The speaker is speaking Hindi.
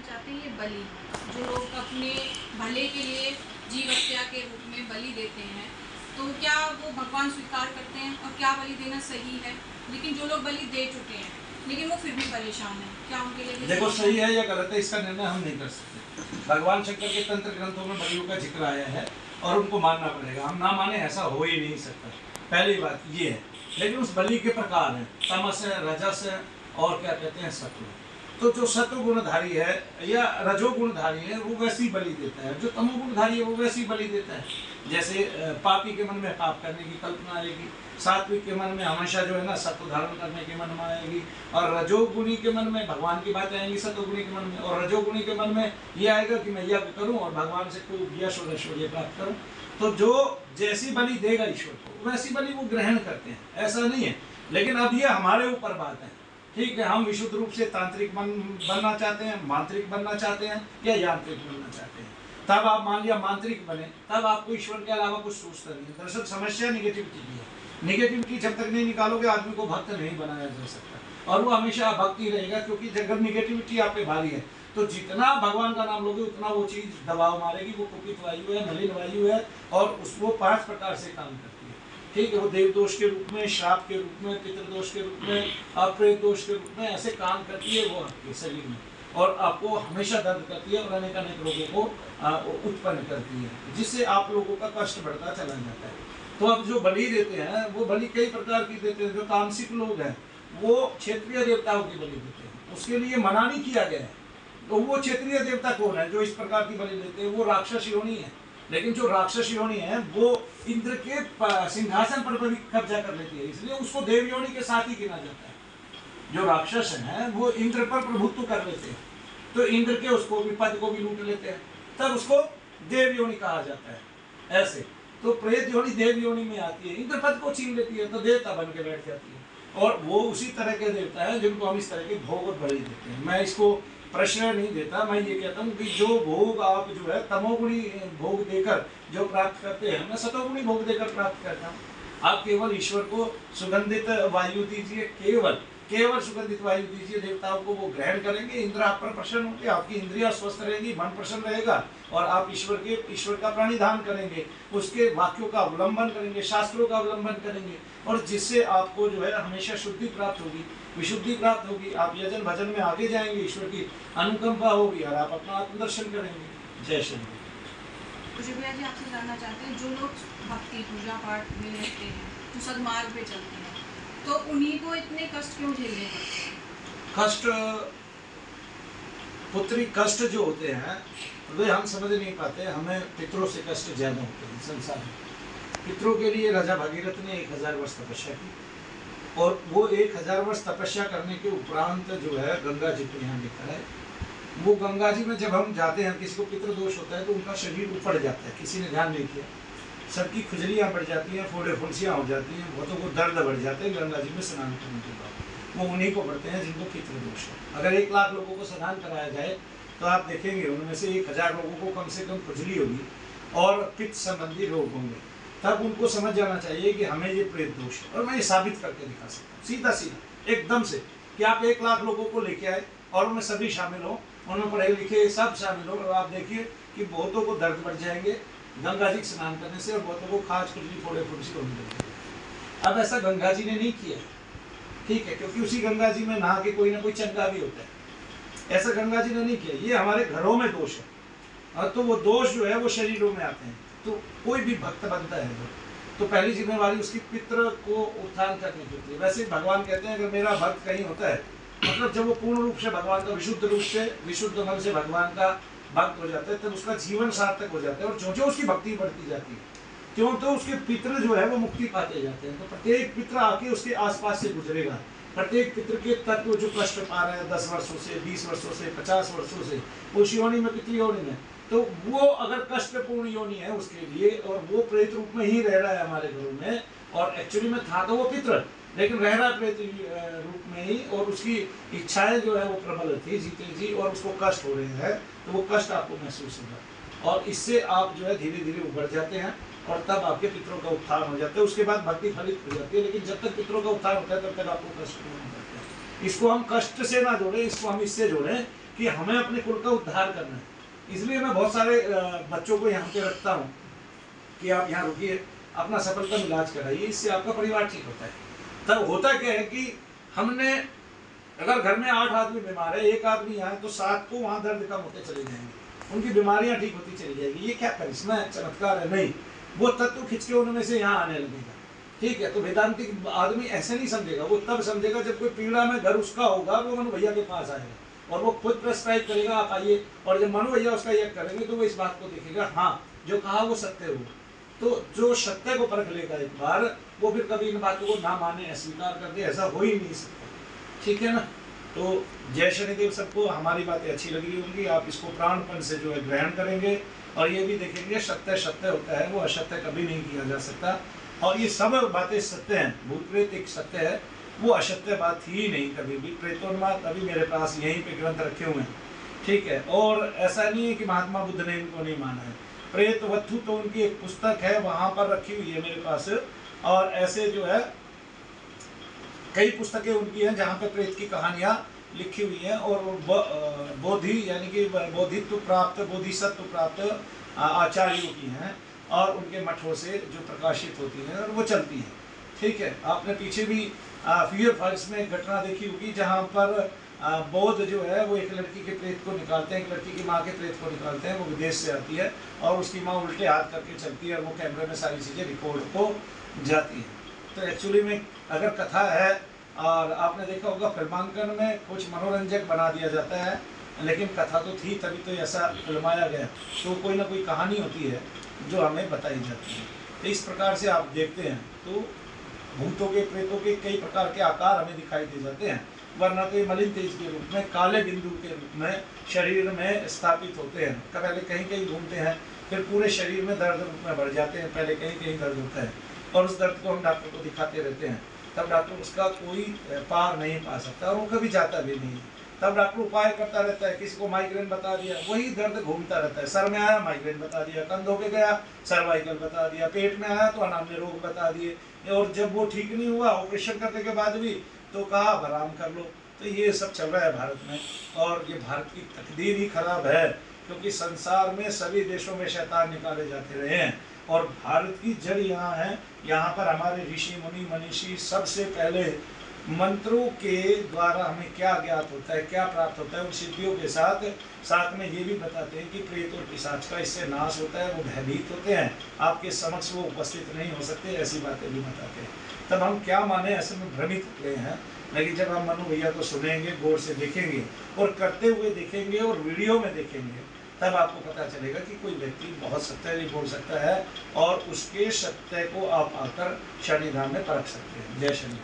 चाहते हैं ये बलि, जो लोग अपने भले के लिए जीव हत्या के रूप में बलि देते हैं, तो क्या वो भगवान स्वीकार करते हैं और क्या बलि देना सही है? लेकिन जो लोग बलि दे चुके हैं लेकिन वो फिर भी परेशान है, क्या उनके लिए देखो सही है या गलत है इसका निर्णय हम नहीं कर सकते। भगवान शंकर के तंत्र ग्रंथों में बलियों का जिक्र आया है और उनको मानना पड़ेगा, हम ना माने ऐसा हो ही नहीं सकता। पहली बात ये है। लेकिन उस बलि के प्रकार हैं, तमस है, रजस है और क्या कहते हैं सत्व। तो जो सत्व गुणधारी है या रजोगुणधारी है वो वैसी बलि देता है, जो तमोगुणधारी है वो वैसी बलि देता है। जैसे पापी के मन में पाप करने की कल्पना आएगी, सात्विक के मन में हमेशा जो है ना सत्व धारण करने के मन में आएगी, और रजोगुणी के मन में भगवान की बातें आएंगी सत्वगुणी के मन में, और रजोगुणी के मन में ये आएगा कि मैं यज्ञ करूं और भगवान से खूब यश और ऐश्वर्य प्राप्त करूं। तो जो जैसी बलि देगा ईश्वर को वैसी बलि वो ग्रहण करते हैं, ऐसा नहीं है। लेकिन अब ये हमारे ऊपर बात है, ठीक है, हम विशुद्ध रूप से तांत्रिक बनना चाहते हैं, मांत्रिक बनना चाहते हैं या यांत्रिक बनना चाहते हैं। तब आप मान लिया मांत्रिक बने, तब आपको ईश्वर के अलावा कुछ सोचता नहीं है। दरअसल समस्या निगेटिविटी की है। निगेटिविटी जब तक नहीं निकालोगे आदमी को भक्त नहीं बनाया जा सकता, और वो हमेशा भक्त ही रहेगा। क्योंकि अगर निगेटिविटी आप पे भारी है तो जितना भगवान का नाम लोगे उतना वो चीज दबाव मारेगी। वो कुपित वायु है, मलिन वायु है, और उसको 5 प्रकार से काम करती है, ठीक है। वो देव दोष के रूप में, श्राप के रूप में, पितृदोष के रूप में, अप्रेत दोष के रूप में ऐसे काम करती है वो आपके शरीर में, और आपको हमेशा दर्द करती है और अनेक रोगों को उत्पन्न करती है, जिससे आप लोगों का कष्ट बढ़ता चला जाता है। तो अब जो बलि देते हैं वो बलि कई प्रकार की देते हैं। जो तामसिक लोग हैं वो क्षेत्रीय देवताओं की बलि देते हैं, उसके लिए मना नहीं किया गया है। तो वो क्षेत्रीय देवता कौन है जो इस प्रकार की बलि देते हैं? वो राक्षस योनि है। लेकिन जो राक्षस योनि है वो इंद्र के सिंहासन पर भी कब्जा कर लेती है, इसलिए उसको देव योनि के साथ ही गिना जाता है। जो राक्षस हैं वो इंद्र पर प्रभुत्व कर लेते हैं, तो इंद्र के उसको भी पद को भी लूट लेते हैं, तब उसको देव योनि कहा जाता है। ऐसे तो प्रेत योनि देव योनि में आती है, इंद्र पद को छीन लेती है तो देवता बन के बैठ जाती है। और वो उसी तरह के देवता है जिनको हम इस तरह के भोग और बलि देते हैं। मैं इसको प्रश्रय नहीं देता, मैं ये कहता हूँ कि जो भोग आप जो है तमोगुणी भोग देकर जो प्राप्त करते हैं, मैं सतोगुणी भोग देकर प्राप्त करता हूँ। आप केवल ईश्वर को सुगंधित वायु दीजिए, केवल सुगंधित वायु दीजिए, देवताओं को वो ग्रहण करेंगे, इंद्र आप पर प्रसन्न होंगे, आपकी इंद्रियां स्वस्थ रहेगी, मन प्रसन्न रहेगा, और आप ईश्वर का प्रणिधान करेंगे, उसके वाक्यों का अवलंबन करेंगे, शास्त्रों का अवलंबन करेंगे, और जिससे आपको जो है हमेशा शुद्धि प्राप्त होगी, विशुद्धि प्राप्त होगी। आप यजन भजन में आगे जाएंगे, ईश्वर की अनुकंपा होगी और आप अपना आत्मदर्शन करेंगे। जय श्री जी आपसे जानना चाहते हैं, जो लोग भक्ति पूजा पाठ में रहते हैं, जो सदमार्ग पे चलते हैं, तो उन्हीं को इतने कष्ट क्यों झेलने पड़ते हैं? कष्ट, पुत्री कष्ट जो होते हैं वे हम समझ नहीं पाते। हमें पितरों से कष्ट ज्यादा होते हैं संसार में। पितरों के लिए राजा भागीरथ ने 1000 वर्ष तपस्या की, और वो 1000 वर्ष तपस्या करने के उपरांत जो है गंगा जी को यहाँ लिखा है, वो गंगा जी में जब हम जाते हैं, किसी को पितृदोष होता है तो उनका शरीर ऊपर जाता है, किसी ने ध्यान नहीं किया, सबकी खुजलियाँ बढ़ जाती हैं, फोड़े फुंसियाँ हो जाती हैं, बहुतों को दर्द बढ़ जाते हैं गंगा जी में स्नान करने के बाद। वो उन्हीं को बढ़ते हैं जिनको पितृदोष है। अगर 1 लाख लोगों को स्नान कराया जाए तो आप देखेंगे उनमें से 1000 लोगों को कम से कम खुजली होगी और पित्त संबंधी रोग होंगे। तब उनको समझ जाना चाहिए कि हमें ये प्रेत दोष है, और मैं ये साबित करके दिखा सकता हूँ सीधा सीधा एकदम से, कि आप 1 लाख लोगों को लेके आए और उनमें सभी शामिल हो, उनमें पढ़े लिखे सब शामिल हो, और आप देखिए कि बहुतों को दर्द बढ़ जाएंगे गंगा जी स्नान करने से, और बहुतों को खाज खुजली फोड़े फुंसी होने लगेगी। अब ऐसा गंगा जी ने नहीं किया, ठीक है, क्योंकि उसी गंगा जी में नहा के कोई ना कोई चंगा भी होता है। ऐसा गंगा जी ने नहीं किया, ये हमारे घरों में दोष है। तो वो दोष जो है वो शरीरों में आते हैं। तो कोई भी भक्त बनता है तो पहली जिम्मेवारी उसकी पितृ को उत्थान करने की होती है। वैसे भगवान कहते हैं अगर मेरा भक्त कहीं होता है, मतलब जब वो पूर्ण रूप से भगवान का विशुद्ध रूप से विशुद्ध मन से भगवान का भक्त हो जाता है, तब उसका जीवन सार्थक हो जाता है, और जो उसकी भक्ति बढ़ती जाती है क्यों, तो उसके पितृ जो है वो मुक्ति पाते जाते हैं। तो प्रत्येक पितृ आके उसके आसपास से गुजरेगा। प्रत्येक पितृ के तत्व जो कष्ट पा रहे हैं 10 वर्षों से, 20 वर्षों से, 50 वर्षों से, उस योनि में, पितृ योनि में, तो वो अगर कष्टपूर्ण योनि है उसके लिए, और वो प्रेत रूप में ही रह रहा है हमारे घरों में, और एक्चुअली में था तो वो पितृ, लेकिन रह रहा प्रेत रूप में ही, और उसकी इच्छाएं जो है वो प्रबल थी, जीते जी, और उसको कष्ट हो रहे हैं, तो वो कष्ट आपको महसूस होगा, और इससे आप जो है धीरे धीरे उभर जाते हैं, और तब आपके पितरों का उत्थान हो जाता है। उसके बाद भक्ति फलित हो जाती है। लेकिन जब तक पितरों का उत्थान होता है तब तक आपको कष्ट नहीं होता है। इसको हम कष्ट से ना जोड़ें, इसको हम इससे जोड़ें कि हमें अपने कुल का उद्धार करना है। इसलिए मैं बहुत सारे बच्चों को यहाँ पे रखता हूँ कि आप यहाँ रुकिए, अपना सफलतम इलाज कराइए, इससे आपका परिवार ठीक होता है। तब होता क्या है कि हमने अगर घर में 8 आदमी बीमार है, एक आदमी यहाँ है, तो 7 को वहाँ दर्द कम होते चले जाएंगे, उनकी बीमारियाँ ठीक होती चली जाएगी। ये क्या करिश्मा है, चमत्कार है? नहीं, वो तत्व खिंच के उनमें से यहाँ आने लगेगा। ठीक है, तो वेदांतिक आदमी ऐसे नहीं समझेगा, वो तब समझेगा जब कोई पीड़ा में घर उसका होगा, वो मनु भैया के पास आएगा और वो खुद प्रेस्क्राइब करेगा, आप आइए। और जब मनु भैया उसका यज्ञ करेंगे तो वो इस बात को देखेगा, हाँ जो कहा वो सत्य हो। तो जो सत्य को परख लेगा एक बार, वो फिर कभी इन बातों को ना माने, अस्वीकार कर दे, ऐसा हो ही नहीं सकता। ठीक है ना? तो जय शनिदेव। सबको हमारी बातें अच्छी लगी होंगी, आप इसको प्राणपन से जो है ग्रहण करेंगे और ये भी देखेंगे सत्य सत्य होता है, वो असत्य कभी नहीं किया जा सकता। और ये सब बातें सत्य हैं, भूत प्रेत एक सत्य है, वो असत्य बात ही नहीं कभी भी। प्रेतोन्माद अभी मेरे पास यहीं पे ग्रंथ रखे हुए हैं। ठीक है, और ऐसा नहीं है कि महात्मा बुद्ध ने इनको नहीं माना है। प्रेत वत्थु तो उनकी एक पुस्तक है, वहां पर रखी हुई है मेरे पास, और ऐसे जो है कई पुस्तकें उनकी हैं जहाँ पे प्रेत की कहानियाँ लिखी हुई हैं। और बोधि यानी कि बोधित्व प्राप्त, बोधिसत्व प्राप्त आचार्यों की हैं और उनके मठों से जो प्रकाशित होती हैं और वो चलती हैं। ठीक है, आपने पीछे भी फियर फाइल्स में एक घटना देखी होगी जहाँ पर बौद्ध जो है वो एक लड़की के प्रेत को निकालते हैं, एक लड़की की माँ के प्रेत को निकालते हैं। वो विदेश से आती है और उसकी माँ उल्टे हाथ करके चलती है और वो कैमरे में सारी चीज़ें रिकॉर्ड हो जाती हैं। तो एक्चुअली में अगर कथा है, और आपने देखा होगा फिल्मांकन में कुछ मनोरंजक बना दिया जाता है, लेकिन कथा तो थी, तभी तो ऐसा फिल्माया गया। तो कोई ना कोई कहानी होती है जो हमें बताई जाती है। तो इस प्रकार से आप देखते हैं तो भूतों के, प्रेतों के कई प्रकार के आकार हमें दिखाई दे जाते हैं। वरना तो ये मलिन तेज के रूप में, काले बिंदु के रूप में शरीर में स्थापित होते हैं। पहले कहीं कहीं घूमते हैं, फिर पूरे शरीर में दर्द रूप में बढ़ जाते हैं। पहले कहीं कहीं दर्द होता है और उस दर्द को हम डॉक्टर को दिखाते रहते हैं, तब डॉक्टर उसका कोई पार नहीं पा सकता और वो कभी जाता भी नहीं है। तब डॉक्टर उपाय करता रहता है, किसी को माइग्रेन बता दिया, वही दर्द घूमता रहता है। सर में आया माइग्रेन बता दिया, कंधों पे गया सर्वाइकल बता दिया, पेट में आया तो अनाम्य रोग बता दिए, और जब वो ठीक नहीं हुआ ऑपरेशन करने के बाद भी तो कहा अब आराम कर लो। तो ये सब चल रहा है भारत में, और ये भारत की तकदीर ही खराब है, क्योंकि संसार में सभी देशों में शैतान निकाले जाते रहे हैं और भारत की जड़ यहाँ है। यहाँ पर हमारे ऋषि मुनि मनीषी सबसे पहले मंत्रों के द्वारा हमें क्या ज्ञात होता है, क्या प्राप्त होता है, उन सिद्धियों के साथ साथ में ये भी बताते हैं कि प्रेत और पिशाच का इससे नाश होता है, वो भयभीत होते हैं, आपके समक्ष वो उपस्थित नहीं हो सकते, ऐसी बातें भी बताते हैं। तब हम क्या माने, ऐसे में भ्रमित होते हैं। लेकिन जब हम मनु भैया को सुनेंगे, गौर से देखेंगे और करते हुए देखेंगे और वीडियो में देखेंगे, तब आपको पता चलेगा कि कोई व्यक्ति बहुत सत्य नहीं बोल सकता है और उसके सत्य को आप आकर शनिधाम में परख सकते हैं। जय शनि।